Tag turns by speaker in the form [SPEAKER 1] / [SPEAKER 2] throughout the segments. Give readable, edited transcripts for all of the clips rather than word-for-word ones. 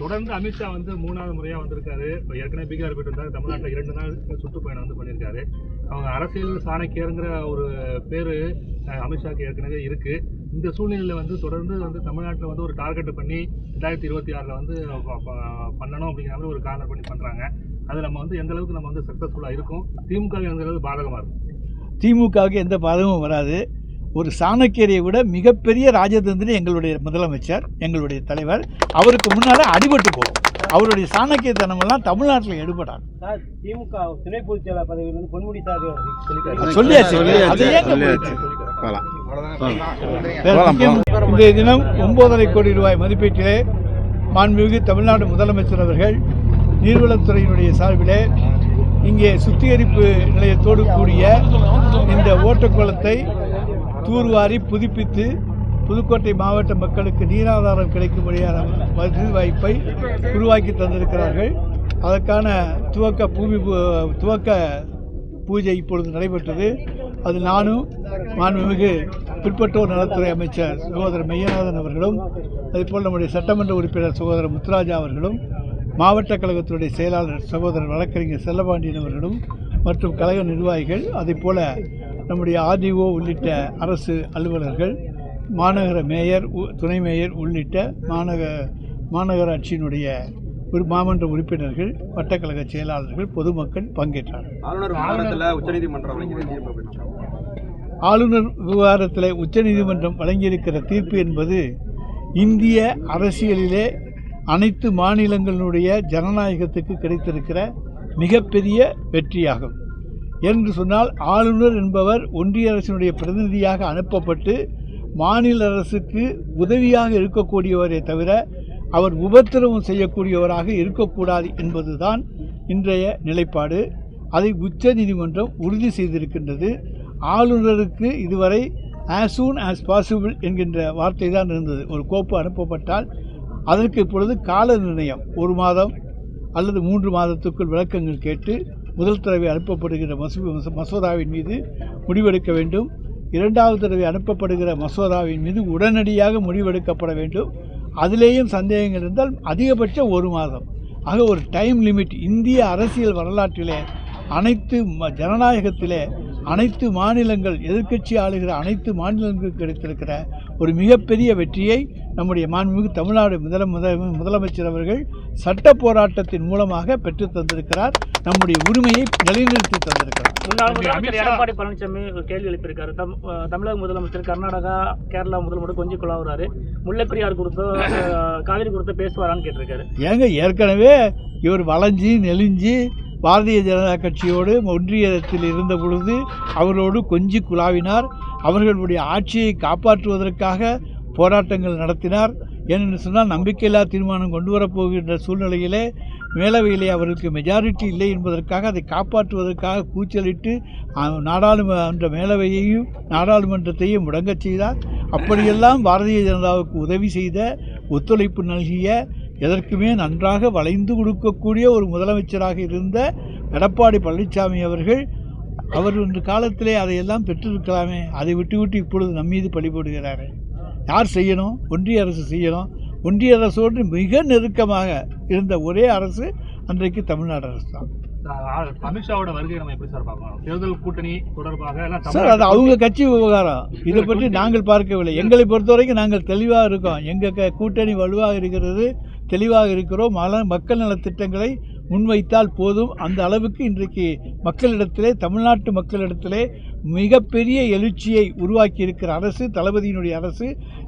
[SPEAKER 1] தொடர்ந்து அமித்ஷா வந்து 3வது முறையாக வந்திருக்காரு. இப்போ ஏற்கனவே பீகார் போயிட்டு வந்தார். தமிழ்நாட்டில் 2 நாள் சுற்றுப்பயணம் வந்து பண்ணியிருக்காரு. அவங்க அரசியல் சாணக்கியருங்கிற ஒரு பேர் அமித்ஷாக்கு ஏற்கனவே இருக்குது. இந்த சூழ்நிலையில் வந்து தொடர்ந்து வந்து தமிழ்நாட்டில் வந்து ஒரு டார்கெட் பண்ணி 2026 வந்து பண்ணணும் அப்படிங்கிற மாதிரி ஒரு கார்னர் பண்ணி பண்ணுறாங்க. அது நம்ம வந்து எந்த அளவுக்கு நம்ம வந்து சக்ஸஸ்ஃபுல்லாக இருக்கும், திமுக எந்த அளவுக்கு பாதகமாக இருக்கும்?
[SPEAKER 2] திமுகவுக்கு எந்த பாதகமும் வராது. ஒரு சாணக்கியரை விட மிகப்பெரிய ராஜதந்திரி எங்களுடைய முதலமைச்சர், எங்களுடைய தலைவர். அவருக்கு முன்னால் அடிபட்டு போகும். அவருடைய சாணக்கியத்தனமெல்லாம் தமிழ்நாட்டில் எடுபடாது.
[SPEAKER 3] திமுக துணை பொதுச் செயலாளர் பதவியிலிருந்து பொன்முடி சார்
[SPEAKER 2] சொல்லியாச்சு. இன்றைய தினம் 9.5 கோடி ரூபாய் மதிப்பீட்டிலே மாண்புமிகு தமிழ்நாடு முதலமைச்சர் அவர்கள் நீர்வளத்துறையினுடைய சார்பிலே இங்கே சுத்திகரிப்பு நிலையத்தோடு கூடிய இந்த ஓட்டக்குளத்தை தூர்வாரி புதுப்பித்து புதுக்கோட்டை மாவட்ட மக்களுக்கு நீராதாரம் கிடைக்கும்படியான வசதி வாய்ப்பை உருவாக்கி தந்திருக்கிறார்கள். அதற்கான துவக்க பூஜை இப்பொழுது நடைபெற்றது. அது நானும் மாண்புமிகு பிற்பட்டோர் நலத்துறை அமைச்சர் சகோதரர் மெய்யநாதன் அவர்களும், அதேபோல் நம்முடைய சட்டமன்ற உறுப்பினர் சகோதரர் முத்துராஜா அவர்களும், மாவட்ட கழகத்தினுடைய செயலாளர் சகோதரர் வழக்கறிஞர் செல்லபாண்டியன் அவர்களும் மற்றும் கழக நிர்வாகிகள், அதேபோல் நம்முடைய ஆர்டிஓ உள்ளிட்ட அரசு அலுவலர்கள், மாநகர மேயர், துணை மேயர் உள்ளிட்ட மாநகராட்சியினுடைய மாமன்ற உறுப்பினர்கள், வட்டக்கழக செயலாளர்கள், பொதுமக்கள் பங்கேற்றார்கள். ஆளுநர் விவகாரத்தில் உச்சநீதிமன்றம் வழங்கியிருக்கிற தீர்ப்பு என்பது இந்திய அரசியலிலே அனைத்து மாநிலங்களுடைய ஜனநாயகத்துக்கு கிடைத்திருக்கிற மிகப்பெரிய வெற்றியாகும். என்று சொன்னால், ஆளுநர் என்பவர் ஒன்றிய அரசினுடைய பிரதிநிதியாக அனுப்பப்பட்டு மாநில அரசுக்கு உதவியாக இருக்கக்கூடியவரே தவிர அவர் உபத்திரவம் செய்யக்கூடியவராக இருக்கக்கூடாது என்பதுதான் இன்றைய நிலைப்பாடு. அதை உச்ச நீதிமன்றம் உறுதி செய்திருக்கின்றது. ஆளுநருக்கு இதுவரை as soon as possible என்கின்ற வார்த்தை தான் இருந்தது. ஒரு கோப்பு அனுப்பப்பட்டால் அதற்கு இப்பொழுது கால நிர்ணயம் 1 மாதம் அல்லது 3 மாதத்துக்குள் விளக்கங்கள் கேட்டு முதல் தடவை அனுப்பப்படுகிற மசோதாவின் மீது முடிவெடுக்க வேண்டும். 2வது தடவை அனுப்பப்படுகிற மசோதாவின் மீது உடனடியாக முடிவெடுக்கப்பட வேண்டும். அதிலேயும் சந்தேகங்கள் இருந்தால் அதிகபட்சம் 1 மாதம். ஆக ஒரு டைம் லிமிட் இந்திய அரசியல் வரலாற்றிலே, அனைத்து ஜனநாயகத்திலே அனைத்து மாநிலங்கள், எதிர்க்கட்சி ஆளுகிற அனைத்து மாநிலங்களுக்கு கிடைத்திருக்கிற ஒரு மிகப்பெரிய வெற்றியை நம்முடைய மாண்புமிகு தமிழ்நாடு முதலமைச்சர் அவர்கள் சட்ட போராட்டத்தின் மூலமாக பெற்று தந்திருக்கிறார். நம்முடைய உரிமையை நிலைநிறுத்தி தந்திருக்கிறார்.
[SPEAKER 3] முன்னாள் முதலமைச்சர் எடப்பாடி பழனிசாமி கேள்வி எழுப்பியிருக்காரு. தமிழக முதலமைச்சர் கர்நாடகா, கேரளா முதலமைச்சர் கொஞ்சம் குழாவுறாரு. முல்லைப்பெரியார் குறித்தோ காவிரி குறித்தோ பேசுவாரான்னு கேட்டிருக்காரு.
[SPEAKER 2] ஏங்க, ஏற்கனவே இவர் வளைஞ்சி நெளிஞ்சி பாரதிய ஜனதா கட்சியோடு ஒன்றியத்தில் இருந்த பொழுது அவரோடு கொஞ்சி குழாவினார். அவர்களுடைய ஆட்சியை காப்பாற்றுவதற்காக போராட்டங்கள் நடத்தினார். ஏனென்று சொன்னால், நம்பிக்கையில்லா தீர்மானம் கொண்டு வரப்போகின்ற சூழ்நிலையிலே மேலவையிலே அவர்களுக்கு மெஜாரிட்டி இல்லை என்பதற்காக அதை காப்பாற்றுவதற்காக கூச்சலிட்டு நாடாளுமன்ற மேலவையையும் நாடாளுமன்றத்தையும் முடங்கச் செய்தார். அப்படியெல்லாம் பாரதிய ஜனதாவுக்கு உதவி செய்த, ஒத்துழைப்பு நல்கிய, எதற்குமே நன்றாக வளைந்து கொடுக்கக்கூடிய ஒரு முதலமைச்சராக இருந்த எடப்பாடி பழனிசாமி அவர்கள் இன்று காலத்திலே அதையெல்லாம் பெற்றிருக்கலாமே. அதை விட்டு இப்பொழுது நம்மீது பழி போடுகிறார். யார் செய்யணும்? ஒன்றிய அரசு செய்யணும். ஒன்றிய அரசோடு மிக நெருக்கமாக இருந்த ஒரே அரசு அன்றைக்கு தமிழ்நாடு அரசு தான்.
[SPEAKER 1] அமித்ஷாவோட வருகை நம்ம எப்படி சார் பார்க்கலாம்? தேர்தல் கூட்டணி தொடர்பாக
[SPEAKER 2] சார், அது அவங்க கட்சி விவகாரம். இதை பற்றி நாங்கள் பார்க்கவில்லை. எங்களை பொறுத்த வரைக்கும் நாங்கள் தெளிவாக இருக்கோம். எங்கள் கூட்டணி வலுவாக இருக்கிறது, தெளிவாக இருக்கிறோம். மக்கள் நலத்திட்டங்களை முன்வைத்தால் போதும். அந்த அளவுக்கு இன்றைக்கு மக்களிடத்திலே, தமிழ்நாட்டு மக்களிடத்திலே மிகப்பெரிய எழுச்சியை உருவாக்கி இருக்கிற அரசு, தளபதியினுடைய அரசு.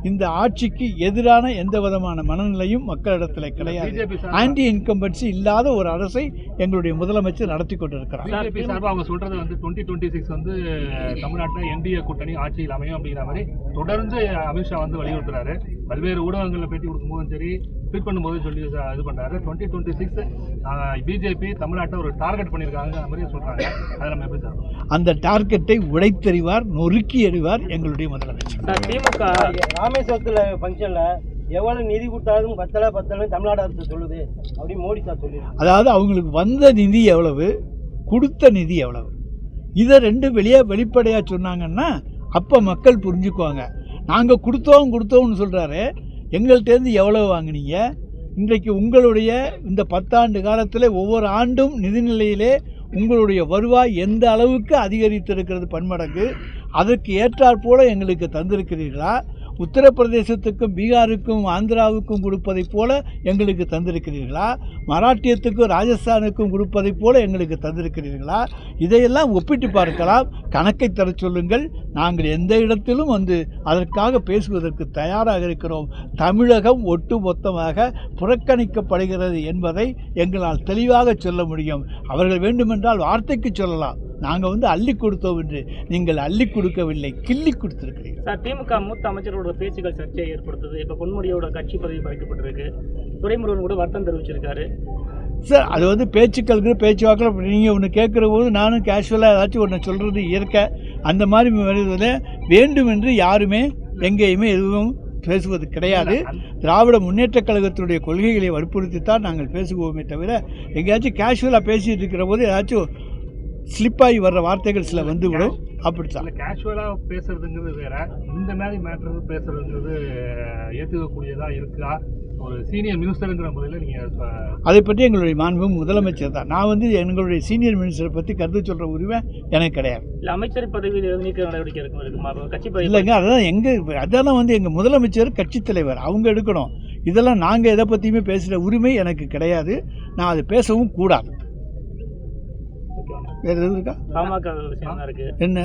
[SPEAKER 2] இந்த ஆட்சிக்கு எதிரான எந்த விதமான மனநிலையும் மக்களிடத்தில் கிடையாது. ஆன்டி இன்கம்பன்சி இல்லாத ஒரு அரசை எங்களுடைய முதலமைச்சர் நடத்தி கொண்டிருக்கிறார்.
[SPEAKER 1] பிஜேபி சார்பாக அவங்க சொல்றது வந்து 2026 வந்து தமிழ்நாட்டில் என்டிஏ கூட்டணி ஆட்சியில் அமையும் அப்படிங்கிற மாதிரி தொடர்ந்து அமித்ஷா வந்து வலியுறுத்துறாரு. பல்வேறு ஊடகங்களில் பேட்டி கொடுக்கும்போதும் சரி, ட்வீட் பண்ணும்போது சொல்லி இது பண்ணுறாரு. 2026 பிஜேபி தமிழ்நாட்டை ஒரு டார்கெட் பண்ணியிருக்காங்க மாதிரி சொல்கிறாங்க. அதை நம்ம எப்படி சார்?
[SPEAKER 2] அந்த டார்கெட்டை உடைத்தெறிவார், நொறுக்கி எறிவார் எங்களுடைய முதலமைச்சர்.
[SPEAKER 3] திமுக ராமேஸ்வரத்தில் ஃபங்க்ஷனில் எவ்வளவு நிதி கொடுத்தாலும் பத்தலை தமிழ்நாடு அரசு சொல்லுது அப்படின்னு மோடி சார் சொல்லி,
[SPEAKER 2] அதாவது அவங்களுக்கு வந்த நிதி எவ்வளவு, கொடுத்த நிதி எவ்வளவு, இதை ரெண்டும் வெளிப்படையாக சொன்னாங்கன்னா அப்போ மக்கள் புரிஞ்சுக்குவாங்க. நாங்கள் கொடுத்தோம்னு சொல்கிறாரு, எங்கள்கிட்டேருந்து எவ்வளோ வாங்கினீங்க, இன்றைக்கு உங்களுடைய இந்த 10 ஆண்டு காலத்தில் ஒவ்வொரு ஆண்டும் நிதிநிலையிலே உங்களுடைய வருவாய் எந்த அளவுக்கு அதிகரித்திருக்கிறது பன்மடங்கு, அதற்கு ஏற்றாற்போல எங்களுக்கு தந்திருக்கிறீர்களா? உத்தரப்பிரதேசத்துக்கும் பீகாருக்கும் ஆந்திராவுக்கும் கொடுப்பதைப் போல எங்களுக்கு தந்திருக்கிறீர்களா? மராட்டியத்துக்கும் ராஜஸ்தானுக்கும் கொடுப்பதைப் போல எங்களுக்கு தந்திருக்கிறீர்களா? இதையெல்லாம் ஒப்பிட்டு பார்க்கலாம். கணக்கை தர சொல்லுங்கள். நாங்கள் எந்த இடத்திலும் அதற்காக பேசுவதற்கு தயாராக இருக்கிறோம். தமிழகம் ஒட்டுமொத்தமாக புறக்கணிக்கப்படுகிறது என்பதை எங்களால் தெளிவாக சொல்ல முடியும். அவர்கள் வேண்டுமென்றால் வார்த்தைக்கு சொல்லலாம், நாங்கள் அள்ளி கொடுத்தோம் என்று. நீங்கள் அள்ளி கொடுக்கவில்லை, கிள்ளி கொடுத்திருக்கிறீர்கள்.
[SPEAKER 3] சார், திமுக மூத்த அமைச்சர்களோட பேச்சுக்கள் சர்ச்சையை ஏற்படுத்துது. இப்போ பொன்முடியோட கட்சி பதவி பறிக்கப்பட்டிருக்கு. துரைமுருகன் கூட வருத்தம் தெரிவிச்சிருக்காரு.
[SPEAKER 2] சார், அது பேச்சுவாக்கில் நீங்கள் ஒன்று கேட்குற போது நானும் கேஷுவலாக ஏதாச்சும் ஒன்று சொல்கிறது இயற்கை. அந்த மாதிரி வருவதில் வேண்டுமென்று யாருமே எங்கேயுமே எதுவும் பேசுவது கிடையாது. திராவிட முன்னேற்றக் கழகத்தினுடைய கொள்கைகளை வற்புறுத்தித்தான் நாங்கள் பேசுவோமே தவிர எங்கேயாச்சும் கேஷுவலாக பேசிகிட்டு இருக்கிற போது ஏதாச்சும் ஸ்லிப்பாகி வர்ற வார்த்தைகள் சில வந்துவிடும். அப்படித்தான்
[SPEAKER 1] கேஷுவலாக பேசுறதுங்கிறது வேற, இந்த மாதிரி மேட்டர் பேசுறதுங்கிறது ஏற்றுக்கக்கூடியதாக இருக்கா? ஒரு சீனியர் மினிஸ்டருங்கிற முறையில் நீங்கள்
[SPEAKER 2] அதை பற்றி எங்களுடைய மாண்பு முதலமைச்சர் தான். நான் எங்களுடைய சீனியர் மினிஸ்டரை பற்றி கருத்து சொல்கிற உரிமை எனக்கு கிடையாது.
[SPEAKER 3] இல்லை, அமைச்சர் பதவி நீக்க நடவடிக்கை இருக்குமா? கட்சி பதவி
[SPEAKER 2] இல்லைங்க, அதெல்லாம் எங்கள் முதலமைச்சர் கட்சி தலைவர், அவங்க எடுக்கணும். இதெல்லாம் நாங்கள் எதை பற்றியுமே பேசுகிற உரிமை எனக்கு கிடையாது. நான் அதை பேசவும் கூடாது. வேறு எதுவும் இருக்கா?
[SPEAKER 3] பாமக விஷயம் தான் இருக்கு.
[SPEAKER 2] என்ன?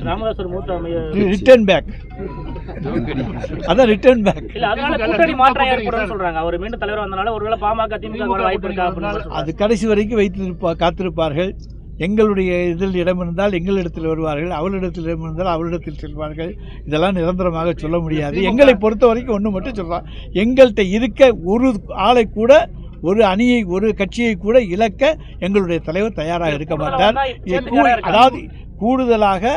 [SPEAKER 3] ராமதாஸ் மூத்த
[SPEAKER 2] ரிட்டர்ன் பேக். அதான் ரிட்டர்ன் பேக்.
[SPEAKER 3] இல்ல, அதனால கூட்டணி மாற்றம் ஏற்படும் சொல்றாங்க. அவர் மீண்டும் தலைவர் வந்தனால ஒருவேளை பாமக திமுக வாய்ப்பு இருக்கா அப்படின்னு
[SPEAKER 2] அது கடைசி வரைக்கும் காத்திருப்பார்கள். எங்களுடைய இதில் இடம் இருந்தால் எங்களிடத்தில் வருவார்கள், அவளிடத்தில் இடம் இருந்தால் அவளிடத்தில் செல்வார்கள். இதெல்லாம் நிரந்தரமாக சொல்ல முடியாது. எங்களை பொறுத்த வரைக்கும் ஒன்று மட்டும் சொல்கிறோம், எங்கள்கிட்ட இருக்க ஒரு ஆளை கூட, ஒரு அணியை, ஒரு கட்சியை கூட இழக்க எங்களுடைய தலைவர் தயாராக இருக்க மாட்டார். அதாவது கூடுதலாக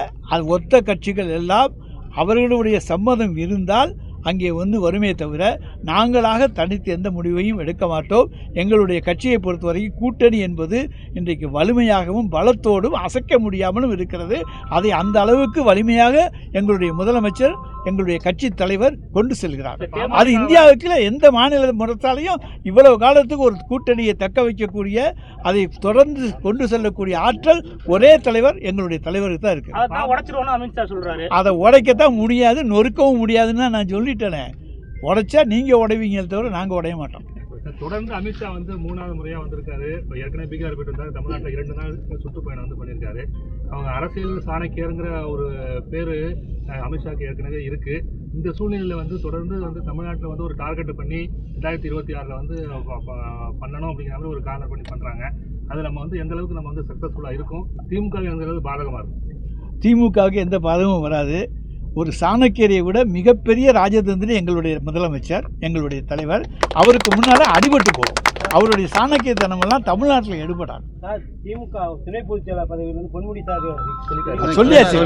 [SPEAKER 2] ஒத்த கட்சிகள் எல்லாம் அவர்களுடைய சம்மதம் இருந்தால் அங்கே வருமே தவிர நாங்களாக தனித்து எந்த முடிவையும் எடுக்க மாட்டோம். எங்களுடைய கட்சியை பொறுத்தவரைக்கும் கூட்டணி என்பது இன்றைக்கு வலிமையாகவும் பலத்தோடும் அசைக்க முடியாமலும் இருக்கிறது. அதை அந்த அளவுக்கு வலிமையாக எங்களுடைய முதலமைச்சர், எங்களுடைய கட்சி தலைவர் கொண்டு செல்கிறார். அது இந்தியாவுக்கு எந்த மாநில முறைத்தாலையும் இவ்வளவு காலத்துக்கு ஒரு கூட்டணியை தக்க வைக்கக்கூடிய, அதை தொடர்ந்து கொண்டு செல்லக்கூடிய ஆற்றல் ஒரே தலைவர், எங்களுடைய தலைவருக்கு தான் இருக்கு. அதை உடைக்கத்தான் முடியாது, நொறுக்கவும் முடியாதுன்னு நான் சொல்லிட்டேனே. உடைச்சா நீங்க உடைவீங்க தவிர நாங்க உடைய மாட்டோம்.
[SPEAKER 1] தொடர்ந்து அமித்ஷா 3வது முறையா வந்திருக்காரு. ஏற்கனவே பீகார் போயிட்டு வந்தாரு. தமிழ்நாட்டில் 2 நாள் சுற்றுப்பயணம் பண்ணியிருக்காரு. அவங்க அரசியல் சாணக்கியருங்கிற ஒரு பேரு அமித்ஷாக்கு ஏற்கனவே இருக்கு. இந்த சூழ்நிலையில் தொடர்ந்து தமிழ்நாட்டில் ஒரு டார்கெட் பண்ணி 2026 பண்ணணும் அப்படிங்கிற மாதிரி ஒரு கார்னர் பண்ணி பண்றாங்க. அது நம்ம எந்த அளவுக்கு நம்ம சக்சஸ்ஃபுல்லா இருக்கும்? திமுக எந்த அளவுக்கு பாதகமா இருக்கும்?
[SPEAKER 2] திமுகவுக்கு எந்த பாதகமும் வராது. ஒரு சாணக்கியரை விட மிகப்பெரிய ராஜதந்திரி எங்களுடைய முதலமைச்சர், எங்களுடைய தலைவர். அவருக்கு முன்னால் அடிபட்டு போகும். அவருடைய சாணக்கியத்தனமெல்லாம் தமிழ்நாட்டில் எடுபடாது.
[SPEAKER 3] திமுக துணை பொதுச் செயலாளர் பதவியில் பொன்முடி சார்
[SPEAKER 2] சொல்லியாச்சு.